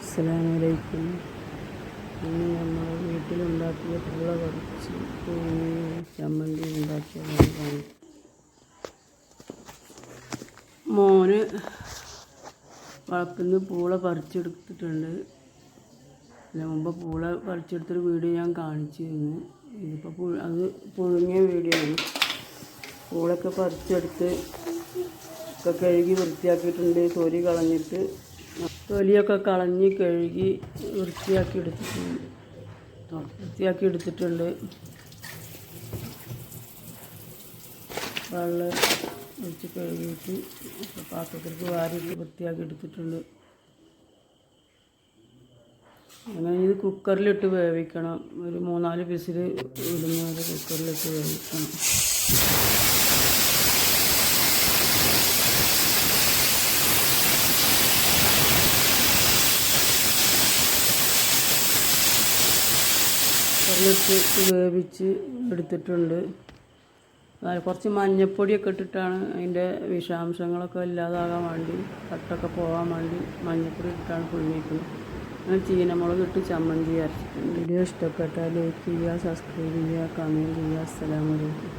അസ്സലാമലൈക്കും. ഇന്ന് നമ്മൾ വീട്ടിലുണ്ടാക്കിയ പൂള പറിച്ച് ചമ്മന്തി ഉണ്ടാക്കിയതാണ് കാണിക്കും. മോന് വളർത്തുന്ന പൂള പറിച്ചെടുത്തിട്ടുണ്ട്. ഇതിന് മുമ്പ് പൂള പറിച്ചെടുത്തൊരു വീഡിയോ ഞാൻ കാണിച്ചിരുന്നു. ഇതിപ്പോൾ അത് പുഴുങ്ങിയ വീഡിയോ ആണ്. പൂളൊക്കെ പറിച്ചെടുത്ത് ഒക്കെ കഴുകി വൃത്തിയാക്കിയിട്ടുണ്ട്. തൊലിയൊക്കെ കളഞ്ഞ് കഴുകി വൃത്തിയാക്കി എടുത്തിട്ടുണ്ട്. വെള്ളം ഒഴിച്ച് കഴുകിയിട്ട് പാത്രത്തിലേക്ക് വാരിയിട്ട് വൃത്തിയാക്കി എടുത്തിട്ടുണ്ട്. അങ്ങനെ ഇത് കുക്കറിലിട്ട് വേവിക്കണം. ഒരു 3-4 വിസിൽ ഇടുന്നത് കുക്കറിലിട്ട് വേവിക്കണം. കുക്കറിലിട്ട് വേവിച്ച് എടുത്തിട്ടുണ്ട്. കുറച്ച് മഞ്ഞൾപ്പൊടിയൊക്കെ ഇട്ടിട്ടാണ് അതിൻ്റെ വിഷാംശങ്ങളൊക്കെ ഇല്ലാതാകാൻ വേണ്ടി, കട്ടൊക്കെ പോകാൻ വേണ്ടി മഞ്ഞൾപ്പൊടി ഇട്ടിട്ടാണ് പുഴുങ്ങിക്കുന്നത്. അങ്ങനെ ചീനമുളക് ഇട്ട് ചമ്മന്തി അരച്ചിട്ടുണ്ട്. വീഡിയോ ഇഷ്ടപ്പെട്ടാൽ ലൈക്ക് ചെയ്യുക, സബ്സ്ക്രൈബ് ചെയ്യുക, കമൻറ്റ് ചെയ്യുക. അസ്സലാമു അലൈക്കും.